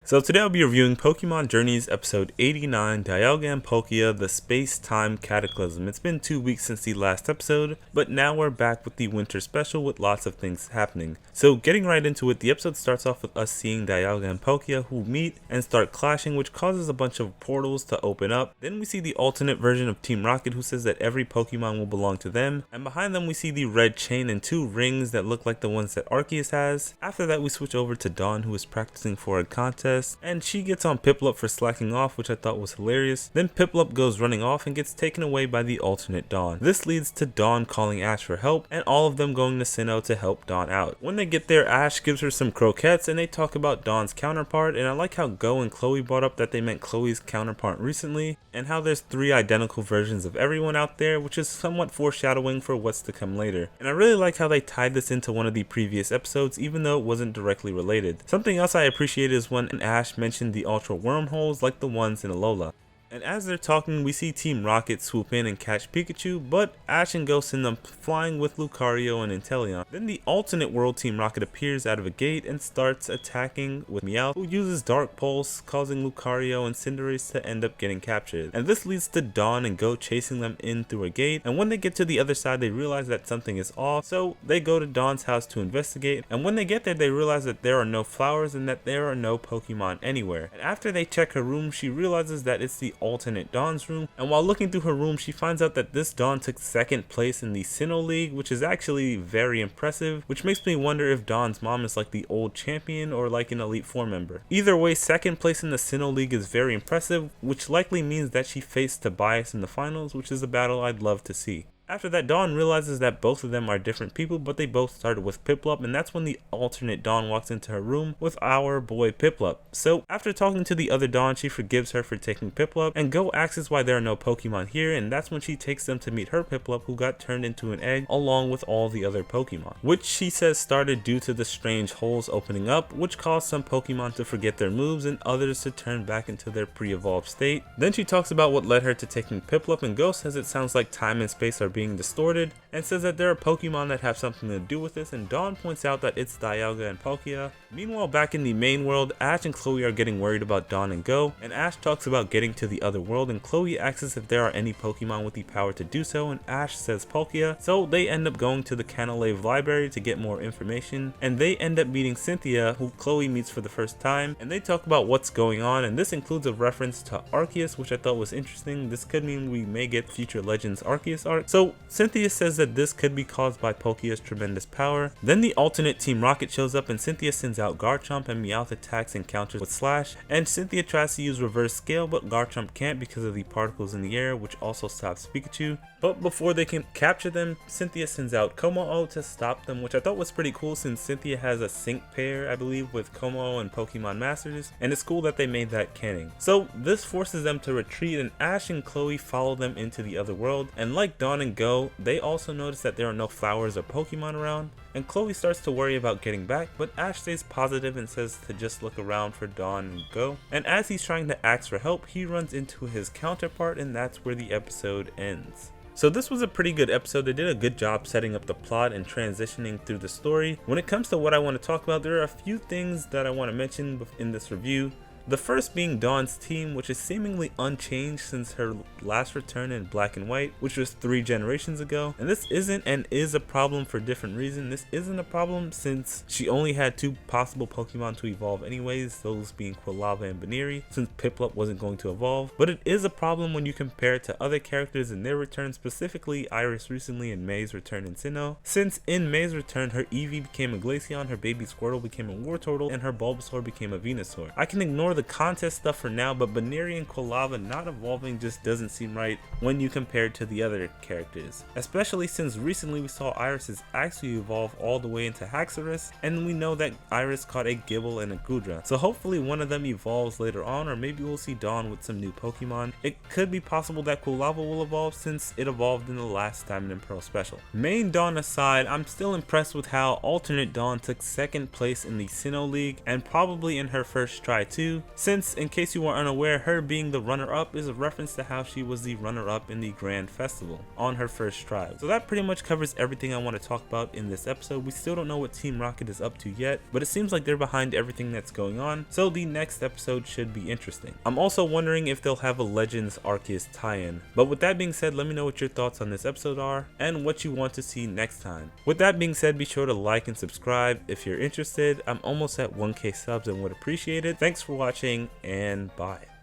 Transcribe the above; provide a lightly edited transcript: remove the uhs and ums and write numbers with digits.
So today I'll be reviewing Pokemon Journeys episode 89, Dialga Palkia, the Space-Time Cataclysm. It's been 2 weeks since the last episode, but now we're back with the winter special with lots of things happening. So getting right into it, the episode starts off with us seeing Dialga and Palkia who meet and start clashing, which causes a bunch of portals to open up. Then we see the alternate version of Team Rocket who says that every Pokemon will belong to them, and behind them we see the red chain and 2 rings that look like the ones that Arceus has. After that we switch over to Dawn, who is practicing for a contest, and she gets on Piplup for slacking off, which I thought was hilarious. Then Piplup goes running off and gets taken away by the alternate Dawn. This leads to Dawn calling Ash for help, and all of them going to Sinnoh to help Dawn out. When they get there, Ash gives her some croquettes and they talk about Dawn's counterpart, and I like how Goh and Chloe brought up that they meant Chloe's counterpart recently, and how there's 3 identical versions of everyone out there, which is somewhat foreshadowing for what's to come later. And I really like how they tied this into one of the previous episodes, even though it wasn't directly related. Something else I appreciate is when Ash mentioned the ultra wormholes like the ones in Alola. And as they're talking, we see Team Rocket swoop in and catch Pikachu, but Ash and Goh send them flying with Lucario and Inteleon. Then the alternate world Team Rocket appears out of a gate and starts attacking with Meowth, who uses Dark Pulse, causing Lucario and Cinderace to end up getting captured. And this leads to Dawn and Goh chasing them in through a gate, and when they get to the other side they realize that something is off, so they go to Dawn's house to investigate, and when they get there they realize that there are no flowers and that there are no Pokemon anywhere. And after they check her room, she realizes that it's the alternate Dawn's room, and while looking through her room she finds out that this Dawn took 2nd place in the Sinnoh League, which is actually very impressive, which makes me wonder if Dawn's mom is like the old champion or like an Elite 4 member. Either way, 2nd place in the Sinnoh League is very impressive, which likely means that she faced Tobias in the finals, which is a battle I'd love to see. After that, Dawn realizes that both of them are different people, but they both started with Piplup, and that's when the alternate Dawn walks into her room with our boy Piplup. So after talking to the other Dawn, she forgives her for taking Piplup, and Goh asks why there are no Pokemon here, and that's when she takes them to meet her Piplup, who got turned into an egg along with all the other Pokemon, which she says started due to the strange holes opening up, which caused some Pokemon to forget their moves and others to turn back into their pre-evolved state. Then she talks about what led her to taking Piplup, and Goh says it sounds like time and space are being distorted, and says that there are Pokemon that have something to do with this, and Dawn points out that it's Dialga and Palkia. Meanwhile, back in the main world, Ash and Chloe are getting worried about Dawn and Goh, and Ash talks about getting to the other world, and Chloe asks if there are any Pokemon with the power to do so, and Ash says Palkia, so they end up going to the Canalave Library to get more information, and they end up meeting Cynthia, who Chloe meets for the first time, and they talk about what's going on, and this includes a reference to Arceus, which I thought was interesting. This could mean we may get future Legends Arceus arc. So Cynthia says that this could be caused by Palkia's tremendous power. Then the alternate Team Rocket shows up, and Cynthia sends out Garchomp, and Meowth attacks and counters with Slash, and Cynthia tries to use reverse scale, but Garchomp can't because of the particles in the air, which also stops Pikachu. But before they can capture them, Cynthia sends out Kommo-o to stop them, which I thought was pretty cool since Cynthia has a sync pair, I believe, with Kommo-o and Pokemon Masters, and it's cool that they made that canon. So this forces them to retreat, and Ash and Chloe follow them into the other world, and like Dawn and Goh, they also notice that there are no flowers or Pokemon around, and Chloe starts to worry about getting back, but Ash stays positive and says to just look around for Dawn and Goh. And as he's trying to ask for help, he runs into his counterpart, and that's where the episode ends. So this was a pretty good episode. They did a good job setting up the plot and transitioning through the story. When it comes to what I want to talk about, there are a few things that I want to mention in this review. The first being Dawn's team, which is seemingly unchanged since her last return in Black and White, which was 3 generations ago. And this isn't and is a problem for different reasons. This isn't a problem since she only had 2 possible Pokemon to evolve anyways, those being Quilava and Baneri, since Piplup wasn't going to evolve. But it is a problem when you compare it to other characters in their return, specifically Iris recently in May's return in Sinnoh. Since in May's return, her Eevee became a Glaceon, her baby Squirtle became a Wartortle, and her Bulbasaur became a Venusaur. I can ignore the contest stuff for now, but Baneri and Quilava not evolving just doesn't seem right when you compare it to the other characters, especially since recently we saw Iris actually evolve all the way into Haxorus, and we know that Iris caught a Gible and a Goodra, so hopefully one of them evolves later on, or maybe we'll see Dawn with some new Pokemon. It could be possible that Quilava will evolve since it evolved in the last Diamond and Pearl special. Main Dawn aside, I'm still impressed with how alternate Dawn took 2nd place in the Sinnoh League, and probably in her first try too. since, in case you were unaware, her being the runner-up is a reference to how she was the runner-up in the Grand Festival on her first try. So that pretty much covers everything I want to talk about in this episode. We still don't know what Team Rocket is up to yet, but it seems like they're behind everything that's going on, so the next episode should be interesting. I'm also wondering if they'll have a Legends Arceus tie-in. But with that being said, let me know what your thoughts on this episode are and what you want to see next time. With that being said, be sure to like and subscribe if you're interested. I'm almost at 1K subs and would appreciate it. Thanks for watching, and bye.